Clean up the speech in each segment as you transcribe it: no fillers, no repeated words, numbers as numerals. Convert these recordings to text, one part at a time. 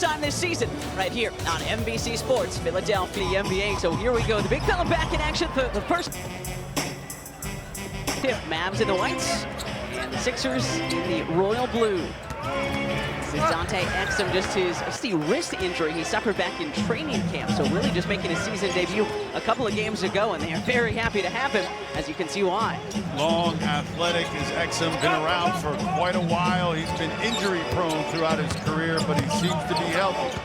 time this season, right here on NBC Sports, Philadelphia NBA. So here we go. The big fella back in action for the first tip. Mavs in the whites, and the Sixers in the royal blue. This is Dante Exum, just the wrist injury he suffered back in training camp. So really just making his season debut a couple of games ago, and they are very happy to have him, as you can see why. Long, athletic as Exum, been around for quite a while. He's been injury prone throughout his career, but he seems to be healthy.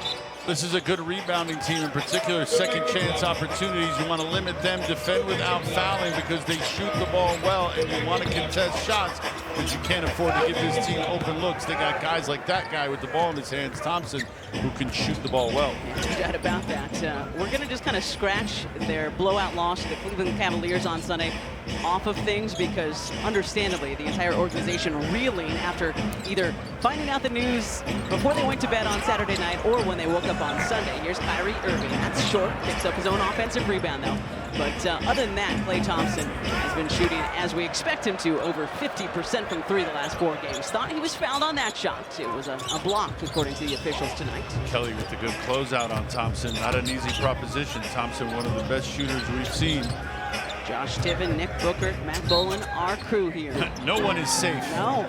This is a good rebounding team, in particular second chance opportunities. You want to limit them, defend without fouling because they shoot the ball well, and you want to contest shots, but you can't afford to give this team open looks. They got guys like that guy with the ball in his hands, Thompson, who can shoot the ball well. No doubt about that. We're going to just kind of scratch their blowout loss to the Cleveland Cavaliers on Sunday off of things because, understandably, the entire organization reeling after either finding out the news before they went to bed on Saturday night or when they woke up on Sunday. Here's Kyrie Irving. That's short. Picks up his own offensive rebound, though. But other than that, Klay Thompson has been shooting, as we expect him to, over 50% from three the last 4 games. Thought he was fouled on that shot. It was a block, according to the officials tonight. Kelly with the good closeout on Thompson. Not an easy proposition. Thompson, one of the best shooters we've seen. Josh Tiven, Nick Booker, Matt Bolan, our crew here. No one is safe. No.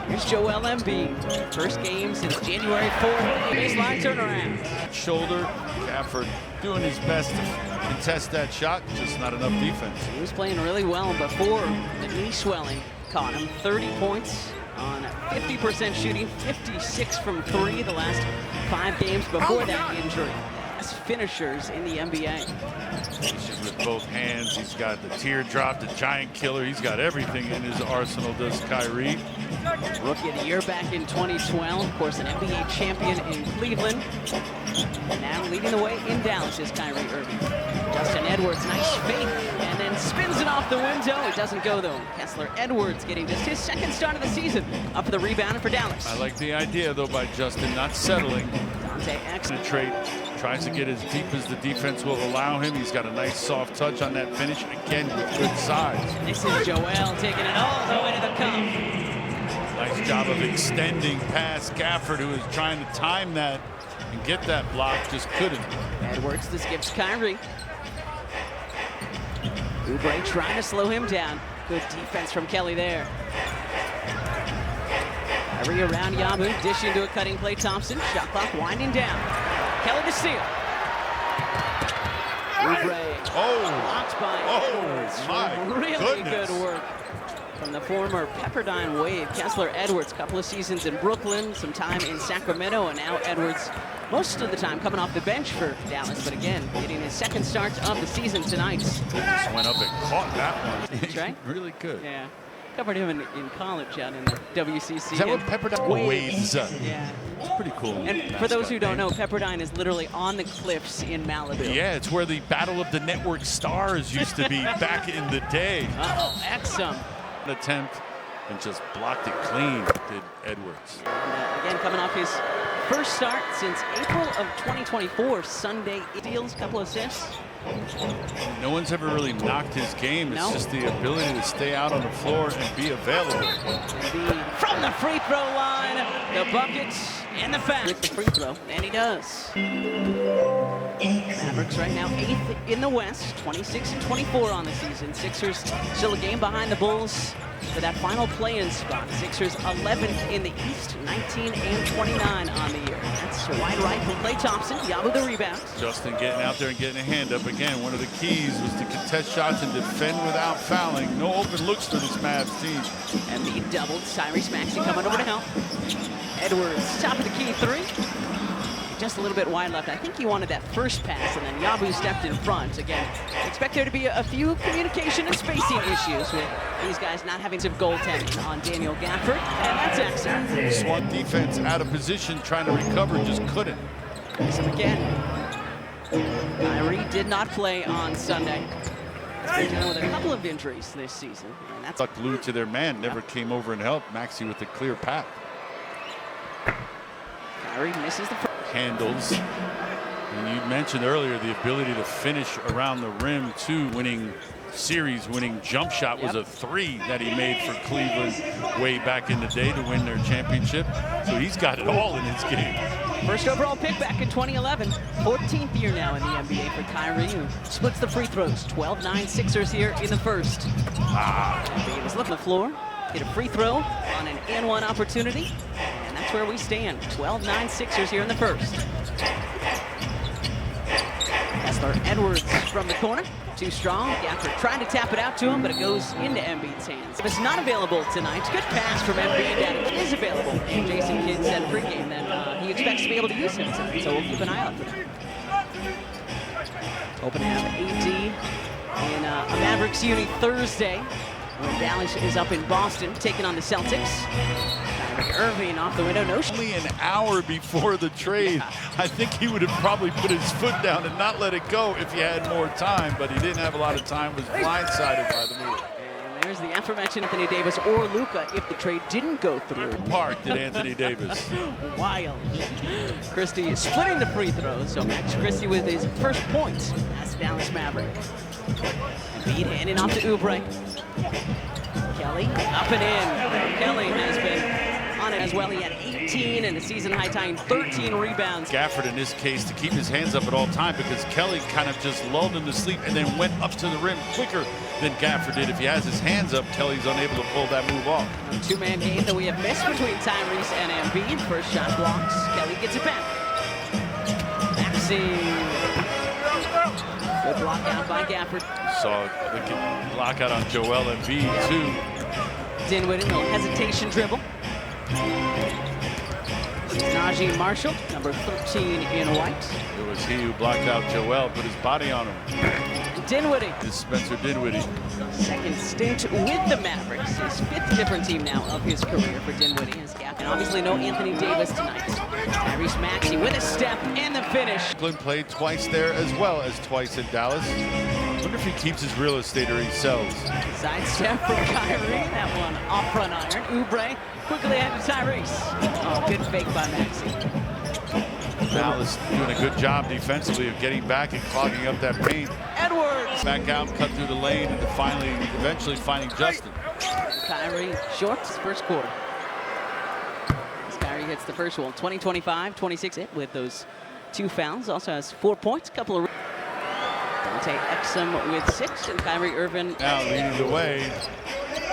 Here's Joel Embiid. First game since January 4th. Baseline turnaround. Shoulder, Gafford doing his best to contest that shot, just not enough defense. He was playing really well before the knee swelling caught him. 30 points on 50% shooting, 56 from three the last 5 games before that injury. Best finishers in the NBA. Finishes with both hands. He's got the teardrop, the giant killer. He's got everything in his arsenal, does Kyrie. Rookie of the year back in 2012. Of course, an NBA champion in Cleveland. And now leading the way in Dallas is Kyrie Irving. Justin Edwards, nice fake, and then spins it off the window. It doesn't go, though. Kessler Edwards getting just his second start of the season. Up for the rebound for Dallas. I like the idea, though, by Justin not settling. Dante Exum. Tries to get as deep as the defense will allow him. He's got a nice soft touch on that finish, again with good size. This is Joel taking it all the way to the cup. Nice job of extending past Gafford, who is trying to time that and get that block, just couldn't. Edwards, this gives Kyrie. Oubre trying to slow him down. Good defense from Kelly there. Kyrie around Yabu, dish into a cutting play. Thompson, shot clock winding down. Kelly to steal. Oubre blocked by Edwards. My really goodness. Good work from the former Pepperdine Wave. Kessler Edwards, couple of seasons in Brooklyn, some time in Sacramento, and now Edwards most of the time coming off the bench for Dallas, but again, getting his second start of the season tonight. He just went up and caught that one. That's right. Really good. Yeah. Covered him in college out in the WCC. Is that what Pepperdine Waves? Yeah. It's pretty cool. And for those who don't know, Pepperdine is literally on the cliffs in Malibu. Yeah, it's where the Battle of the Network Stars used to be back in the day. Uh-oh, Exum. An attempt and just blocked it clean, did Edwards. And, again, coming off his first start since April of 2024. Sunday deals, couple assists. No one's ever really knocked his game. It's just the ability to stay out on the floor and be available. From the free throw line, the bucket and the foul. With the free throw, and he does. Mavericks right now 8th in the West, 26-24 on the season. Sixers still a game behind the Bulls for that final play-in spot. Sixers 11th in the East, 19-29 on the year. That's wide right from Klay Thompson. Yabu the rebound. Justin getting out there and getting a hand up. Again, one of the keys was to contest shots and defend without fouling. No open looks for this Mavs team. And the doubled. Tyrese Maxey coming over to help. Edwards, top of the key three. Just a little bit wide left. I think he wanted that first pass, and then Yabu stepped in front. Again, expect there to be a few communication and spacing issues with these guys not having some goaltending on Daniel Gafford, and that's Exum. Swung defense out of position, trying to recover, just couldn't. Exum again. Kyrie did not play on Sunday. He's been dealing with a couple of injuries this season, and that's Glued to their man, never came over and helped. Maxey with a clear path. Kyrie misses the first. Handles. And you mentioned earlier the ability to finish around the rim too. Series-winning jump shot was a 3 that he made for Cleveland way back in the day to win their championship. So he's got it all in his game. First overall pick back in 2011. 14th year now in the NBA for Kyrie, who splits the free throws. 12-9 Sixers here in the first. Davis looking at the floor. Hit a free throw on an and-one opportunity. And that's where we stand. 12-9 Sixers here in the first. Kessler Edwards from the corner. Too strong. Gafford trying to tap it out to him, but it goes into Embiid's hands. If it's not available tonight, good pass from Embiid that it is available. Jason Kidd said pregame that he expects to be able to use him tonight, so we'll keep an eye out for that. Hoping to have AD in a Mavericks uni Thursday when Dallas is up in Boston taking on the Celtics. Irving off the window, no. Only an hour before the trade, I think he would have probably put his foot down and not let it go if he had more time, but he didn't have a lot of time, was blindsided by the move. And there's the aforementioned Anthony Davis or Luka if the trade didn't go through. Parked at Anthony Davis. Wild. Christie is splitting the free throws, so Max Christie with his first points as a Dallas Maverick. Embiid handing off to Oubre. Kelly up and in. Kelly has been on it as well. He had 18 and a season high tying 13 rebounds. Gafford in this case to keep his hands up at all time because Kelly kind of just lulled him to sleep and then went up to the rim quicker than Gafford did. If he has his hands up, Kelly's unable to pull that move off. A two-man game that we have missed between Tyrese and Embiid. First shot blocks. Kelly gets it back. Maxine. Good block out by Gafford. Saw the lockout on Joel Embiid too. Dinwiddie, no hesitation dribble. Najee Marshall, number 13 in white. It was he who blocked out Joel, put his body on him. Dinwiddie. This is Spencer Dinwiddie. Second stint with the Mavericks. His fifth different team now of his career for Dinwiddie. And obviously no Anthony Davis tonight. Tyrese Maxey with a step and the finish. Glenn played twice there as well as twice in Dallas. I wonder if he keeps his real estate or he sells. Side step from Kyrie. That one off front iron. Oubre quickly ahead to Tyrese. Oh, good fake by Maxey. Dallas doing a good job defensively of getting back and clogging up that paint. Edwards. Back out, cut through the lane, and eventually finding Justin. Kyrie shorts first quarter. As Kyrie hits the first one. 20-25-26 with those two fouls. Also has 4 points, couple of. Dante Exum with 6, and Kyrie Irving now leading the way.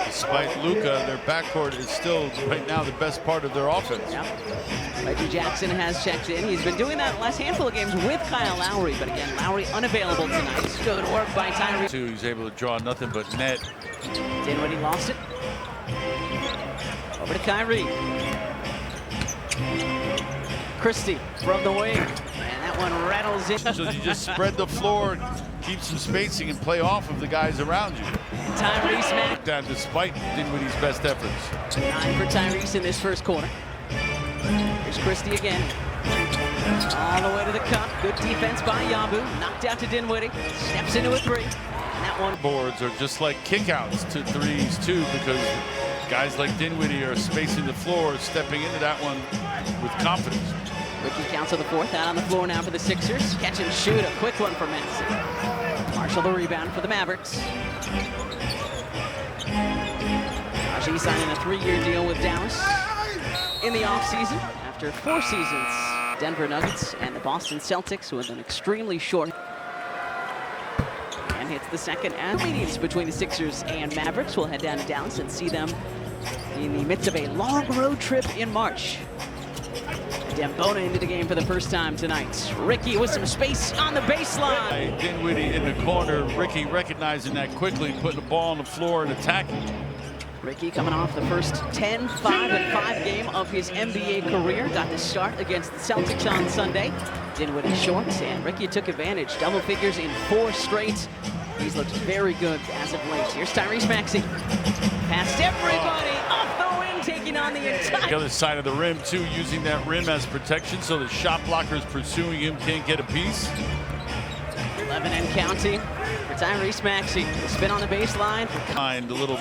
Despite Luka, their backcourt is still right now the best part of their offense. Yep. Reggie Jackson has checked in. He's been doing that the last handful of games with Kyle Lowry, but again, Lowry unavailable tonight. Good work by Tyrese. He's able to draw nothing but net. Dinwiddie lost it. Over to Kyrie. Christie from the wing. And that one rattles in. So you just spread the floor, keep some spacing, and play off of the guys around you. Tyrese Maxey. Down despite Dinwiddie's best efforts. 9 for Tyrese in this first quarter. Here's Christie again. All the way to the cup. Good defense by Yabu. Knocked out to Dinwiddie. Steps into a three. And that one. Boards are just like kickouts to threes too, because guys like Dinwiddie are spacing the floor, stepping into that one with confidence. Ricky counts on the fourth. Out on the floor now for the Sixers. Catch and shoot. A quick one for Maxey. Marshall the rebound for the Mavericks. Najee signing a 3-year deal with Dallas in the offseason after 4 seasons. Denver Nuggets and the Boston Celtics with an extremely short. And hits the second and meetings between the Sixers and Mavericks. We'll head down to Dallas and see them in the midst of a long road trip in March. Dembona into the game for the first time tonight. Ricky with some space on the baseline. Dinwiddie in the corner. Ricky recognizing that quickly, putting the ball on the floor and attacking. Ricky coming off the first 10-5-5 game of his NBA career. Got the start against the Celtics on Sunday. Dinwiddie shorts, and Ricky took advantage. Double figures in 4 straight. He's looked very good as of late. Here's Tyrese Maxey. Past everybody, off the wing, taking on the entire. The other side of the rim too, using that rim as protection so the shot blockers pursuing him can't get a piece. 11 and counting for Tyrese Maxey. The spin on the baseline. Behind the little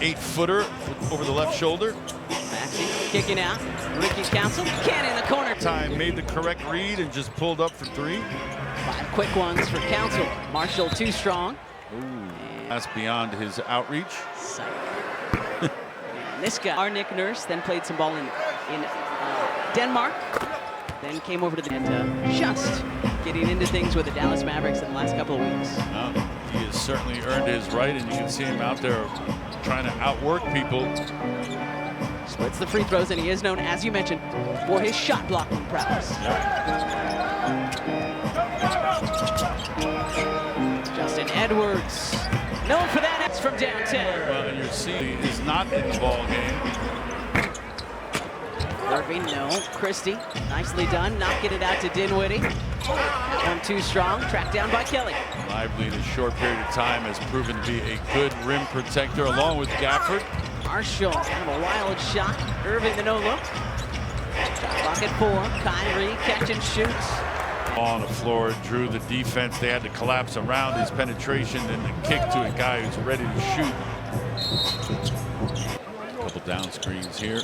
8-footer over the left shoulder. Maxey kicking out. Ricky Council, can in the corner. Time made the correct read and just pulled up for 3. 5 quick ones for Council. Marshall too strong. Ooh, that's beyond his outreach. And this guy, our Nick Nurse, then played some ball in Denmark. then came over to the and just getting into things with the Dallas Mavericks in the last couple of weeks. He has certainly earned his right, and you can see him out there trying to outwork people. Splits the free throws, and he is known, as you mentioned, for his shot blocking prowess. Justin Edwards, known for that. It's from downtown. Well, and you're seeing he is not in the ball game. Irving, no. Christie, nicely done, knocking it out to Dinwiddie. That one too strong, tracked down by Kelly. Lively in a short period of time has proven to be a good rim protector, along with Gafford. Marshall, kind of a wild shot. Irving, the no-look. Shot clock at 4. Kyrie, catch and shoots. On the floor, drew the defense. They had to collapse around his penetration and the kick to a guy who's ready to shoot. Couple down screens here.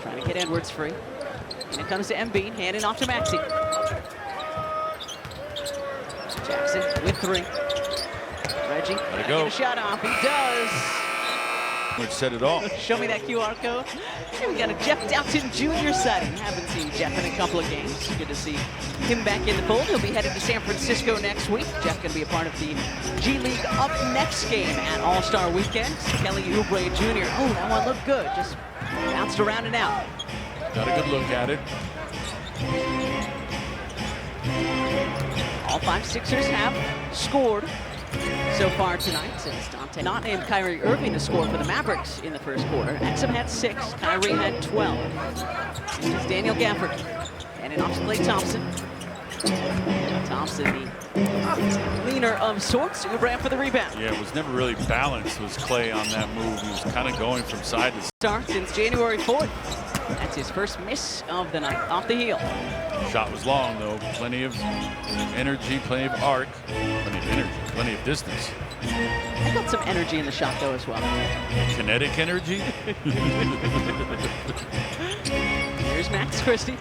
Trying to get Edwards free. And it comes to Embiid, handing off to Maxey. Jackson with 3. Reggie, Let it get go. a shot off. He does. Which said it all. Show me that QR code. Here we got a Jeff Doughton Jr. sighting. Haven't seen Jeff in a couple of games. Good to see him back in the fold. He'll be headed to San Francisco next week. Jeff going to be a part of the G League Up Next game at All-Star Weekend. Kelly Oubre Jr. Oh, that one looked good. Just bounced around and out. Got a good look at it. All 5 Sixers have scored so far tonight, since Dante not named Kyrie Irving to score for the Mavericks in the first quarter. Exum had 6, Kyrie had 12. This is Daniel Gafford, and an off to Klay Thompson. Thompson, the leaner of sorts, Oubre for the rebound. Yeah, it was never really balanced, was Klay on that move. He was kind of going from side to side. Start since January 4th. That's his first miss of the night, off the heel. Shot was long, though. Plenty of energy, plenty of arc, plenty of energy, plenty of distance. I got some energy in the shot, though, as well. Kinetic energy? Here's Max Christie.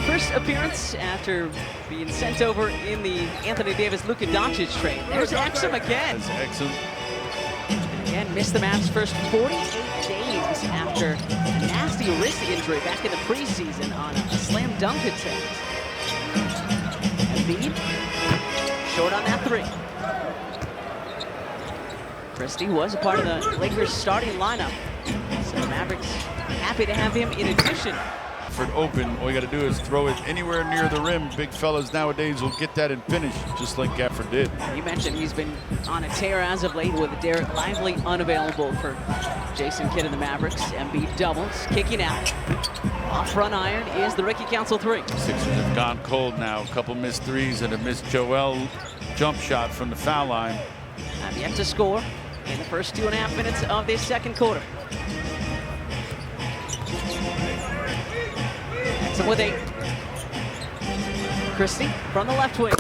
First appearance after being sent over in the Anthony Davis-Luka Doncic trade. There's Exum again. That's Exum. Again, missed the Mavs' first 48 games after a nasty wrist injury back in the preseason on a slam dunk attempt. Embiid, short on that 3. Christie was a part of the Lakers' starting lineup, so the Mavericks happy to have him in addition. Open, all you got to do is throw it anywhere near the rim. Big fellas nowadays will get that and finish, just like Gafford did. You mentioned he's been on a tear as of late with Derek Lively unavailable for Jason Kidd and the Mavericks. Embiid doubles, kicking out. Off front iron is the Ricky Council 3. Sixers have gone cold now. A couple missed threes and a missed Joel jump shot from the foul line. Have yet to score in the first 2.5 minutes of this second quarter. Exum with 8. Christie from the left wing.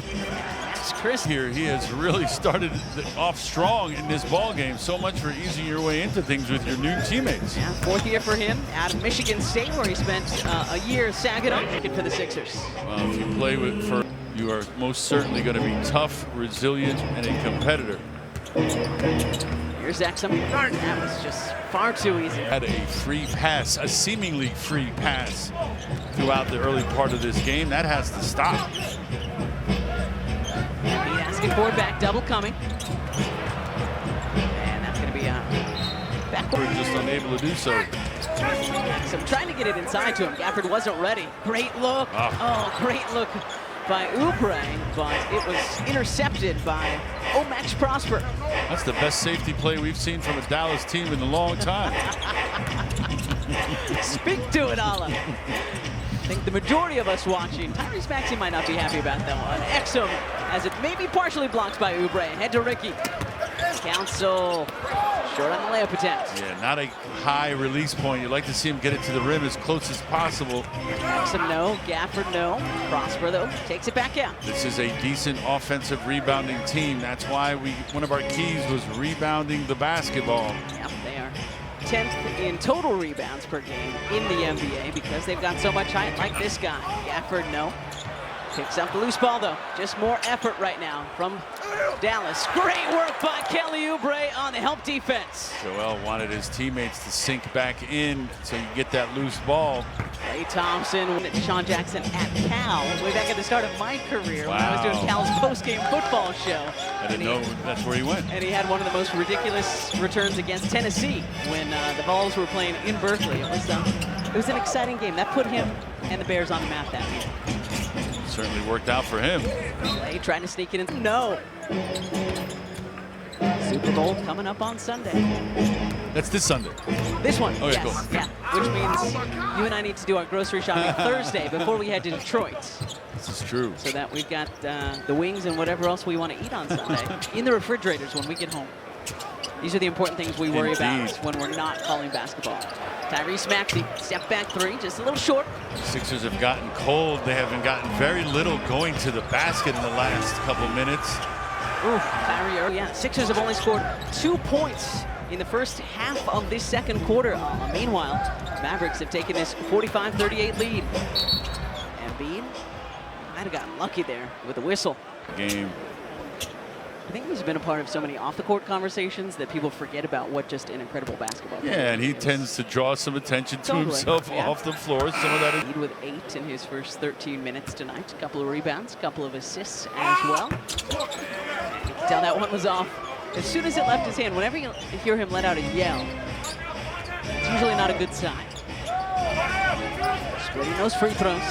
That's Christie. Here, he has really started off strong in this ball game. So much for easing your way into things with your new teammates. Yeah, 4th year for him out of Michigan State, where he spent a year sagging up for the Sixers. Well, if you play with you are most certainly going to be tough, resilient, and a competitor. Here's Exum. That was just far too easy. Had a free pass, a seemingly free pass throughout the early part of this game. That has to stop. Embiid asking for it back, double coming. And that's going to be backward. We're just unable to do so. Exum trying to get it inside to him. Gafford wasn't ready. Great look. Oh, great look by Oubre, but it was intercepted by Max Prosper. That's the best safety play we've seen from a Dallas team in a long time. Speak to it, Ala. I think the majority of us watching, Tyrese Maxey might not be happy about that one. Exum, as it may be partially blocked by Oubre. Head to Ricky. Council, short on the layup attempt. Yeah, not a high release point. You'd like to see him get it to the rim as close as possible. Exum no, Gafford no. Prosper, though, takes it back out. This is a decent offensive rebounding team. That's why one of our keys was rebounding the basketball. Yep, they are 10th in total rebounds per game in the NBA because they've got so much height like this guy. Gafford no. Picks up the loose ball, though. Just more effort right now from Dallas, great work by Kelly Oubre on the help defense. Joel wanted his teammates to sink back in so you get that loose ball. Klay Thompson, Sean Jackson at Cal, way back at the start of my career when I was doing Cal's post-game football show. I didn't know that's where he went. And he had one of the most ridiculous returns against Tennessee when the Vols were playing in Berkeley. It was an exciting game. That put him and the Bears on the map that week. Certainly worked out for him. Klay trying to sneak it in. No. Super Bowl coming up on Sunday. That's this Sunday. This one, oh, yeah, yes. cool. Yeah, which means you and I need to do our grocery shopping Thursday before we head to Detroit. This is true. So that we've got the wings and whatever else we want to eat on Sunday in the refrigerators when we get home. These are the important things we worry about when we're not calling basketball. Tyrese Maxey, step back three, just a little short. Sixers have gotten cold. They haven't gotten very little going to the basket in the last couple minutes. Ooh, Kyrie, yeah, Sixers have only scored 2 points in the first half of this second quarter. Meanwhile, Mavericks have taken this 45-38 lead. Embiid might have gotten lucky there with the whistle. Game. I think he's been a part of so many off-the-court conversations that people forget about what just an incredible basketball player. Yeah, and he tends to draw some attention to himself off the floor. Some of that is with 8 in his first 13 minutes tonight. A couple of rebounds, a couple of assists as well. And you can tell that one was off as soon as it left his hand. Whenever you hear him let out a yell, it's usually not a good sign. Splitting those free throws.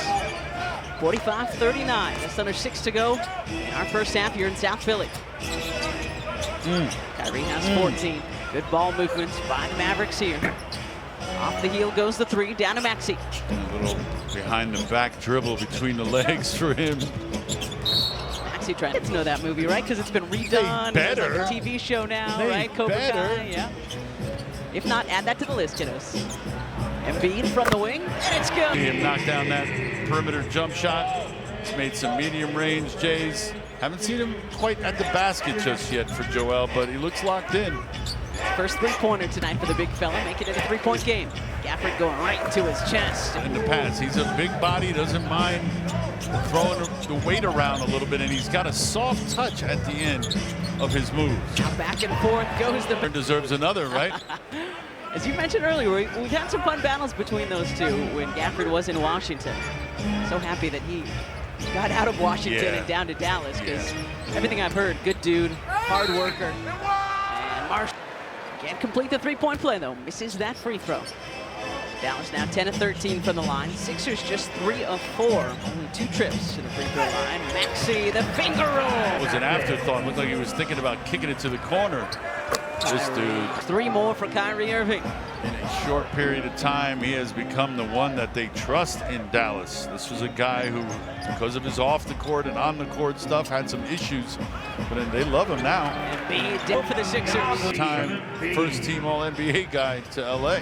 45-39, just under 6 to go in our first half here in South Philly. Kyrie has 14. Good ball movements by the Mavericks here. Off the heel goes the three, down to Maxey. A little behind the back dribble between the legs for him. Maxey trying to know that movie, right? Because it's been redone. It's like a TV show now, right? Cobra Kai, yeah. If not, add that to the list, kiddos. Embiid from the wing, and it's good. See him knock down that perimeter jump shot. He's made some medium range Jays. Haven't seen him quite at the basket just yet for Joel, but he looks locked in. First three-pointer tonight for the big fella, making it a three-point game. Gafford going right to his chest. In the pass, he's a big body, doesn't mind throwing the weight around a little bit, and he's got a soft touch at the end of his moves. Now back and forth goes the... Deserves another, right? As you mentioned earlier, we've had some fun battles between those two when Gafford was in Washington. So happy that he got out of Washington and down to Dallas, because everything I've heard, good dude, hard worker. And Marshall can't complete the three-point play, though. Misses that free throw. Dallas now 10 of 13 from the line. Sixers just 3 of 4. Only 2 trips to the free throw line. Maxey, the finger roll. It was an afterthought. Looked like he was thinking about kicking it to the corner. This dude. 3 more for Kyrie Irving. In a short period of time, he has become the one that they trust in Dallas. This was a guy who, because of his off-the-court and on-the-court stuff, had some issues, but they love him now. Embiid dead for the Sixers. Time first-team All-NBA guy to LA.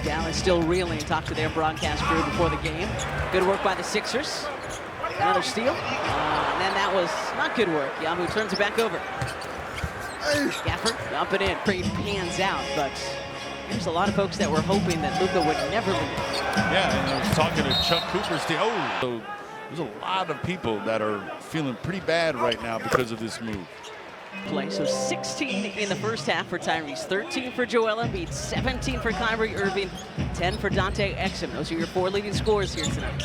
Dallas still reeling. Talked to their broadcast crew before the game. Good work by the Sixers. Another steal. And then that was not good work. Yamu turns it back over. Gafford dump it in, pretty pans out, but there's a lot of folks that were hoping that Luka would never leave. Yeah, and I was talking to Chuck Cooper's team. Oh, so there's a lot of people that are feeling pretty bad right now because of this move. Play, so 16 in the first half for Tyrese, 13 for Joel Embiid, 17 for Kyrie Irving, 10 for Dante Exum. Those are your 4 leading scorers here tonight.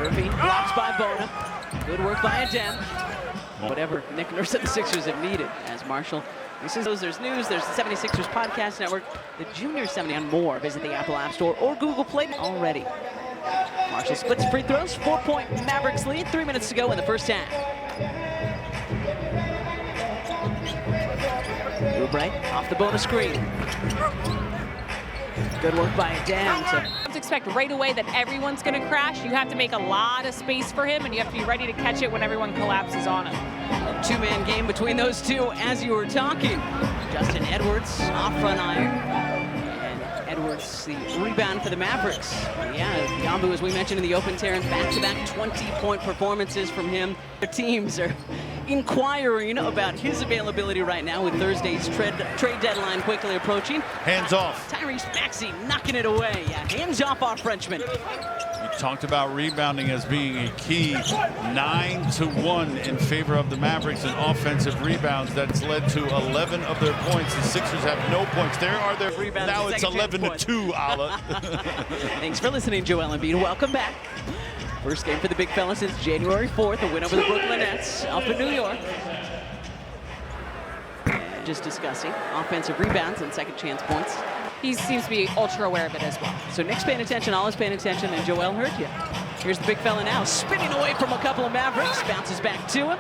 Irving blocks by Bona. Good work by Adem. Whatever Nick Nurse and the Sixers have needed as Marshall. There's news, there's the 76ers Podcast Network, the Junior 70 and more. Visit the Apple App Store or Google Play already. Marshall splits free throws, 4-point Mavericks lead, 3 minutes to go in the first half. Oubre off the bonus screen. Good work by Adem. You have to expect right away that everyone's going to crash. You have to make a lot of space for him, and you have to be ready to catch it when everyone collapses on him. A 2-man game between those two as you were talking. Justin Edwards off front iron. And Edwards, the rebound for the Mavericks. Yeah, Yambu, as we mentioned in the open, Terrence, back-to-back 20-point performances from him. Their teams are inquiring about his availability right now with Thursday's trade deadline quickly approaching. Hands off. Tyrese Maxey knocking it away. Yeah, hands off our Frenchman. You talked about rebounding as being a key. 9-1 in favor of the Mavericks in offensive rebounds. That's led to 11 of their points. The Sixers have no points. There are their rebounds. Now it's 11-2, Ala. Thanks for listening, Joel Embiid. Welcome back. First game for the big fella since January 4th, a win over the Brooklyn Nets up in New York. And just discussing offensive rebounds and second chance points. He seems to be ultra aware of it as well. So Nick's paying attention, Allah's paying attention, and Joel heard you. Here's the big fella now, spinning away from a couple of Mavericks, bounces back to him,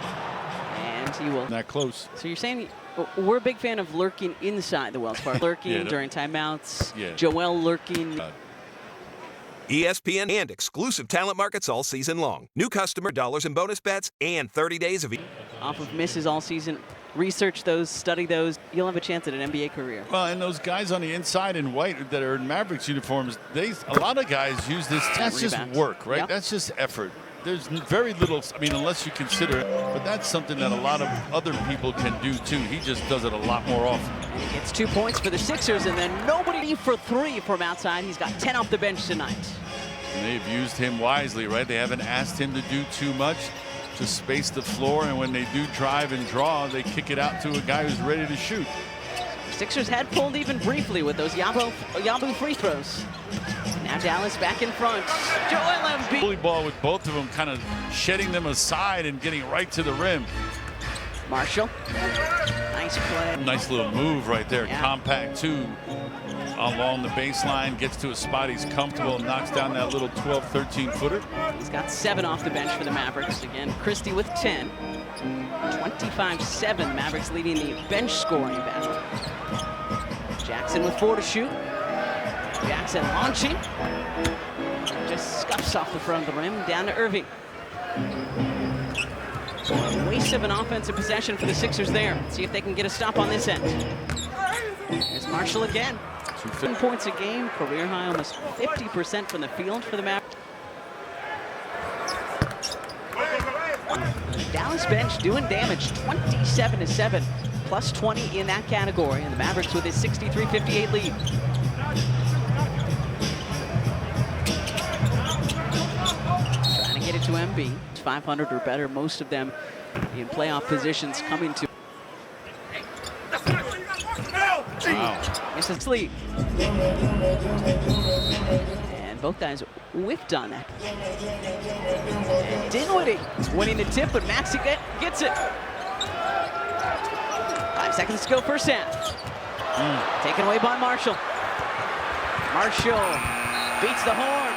and he will. That close. So you're saying we're a big fan of lurking inside the Wells Fargo, lurking during timeouts. Yeah. Joel lurking. ESPN and exclusive talent markets all season long. New customer dollars and bonus bets and 30 days of off of misses all season. Research those, study those. You'll have a chance at an NBA career. Well, and those guys on the inside in white that are in Mavericks uniforms, a lot of guys use this. That's just work, right? Yep. That's just effort. There's very little, I mean, unless you consider it, but that's something that a lot of other people can do too. He just does it a lot more often. And he gets 2 points for the Sixers, and then nobody for 3 from outside. He's got 10 off the bench tonight. And they've used him wisely, right? They haven't asked him to do too much, just space the floor, and when they do drive and draw, they kick it out to a guy who's ready to shoot. The Sixers had pulled even briefly with those Yabu free throws. Now Dallas back in front. Joel Embiid. Bully ball with both of them kind of shedding them aside and getting right to the rim. Marshall. Nice play. Nice little move right there. Yeah. Compact too. Along the baseline, gets to a spot he's comfortable, and knocks down that little 12, 13 footer. He's got 7 off the bench for the Mavericks. Again, Christie with 10. 25-7, Mavericks leading the bench scoring battle. Jackson with 4 to shoot. Jackson launching. Just scuffs off the front of the rim, down to Irving. Waste of an offensive possession for the Sixers there. See if they can get a stop on this end. There's Marshall again. 7 points a game, career high, almost 50% from the field for the Mavericks. Dallas bench doing damage, 27-7, plus 20 in that category, and the Mavericks with a 63-58 lead. Trying to get it to Embiid. 500 or better, most of them in playoff positions coming to. Wow. Misses sleep. And both guys whiffed on that. And Dinwiddie winning the tip, but Maxey gets it. 5 seconds to go, first half. Taken away by Marshall. Marshall beats the horn.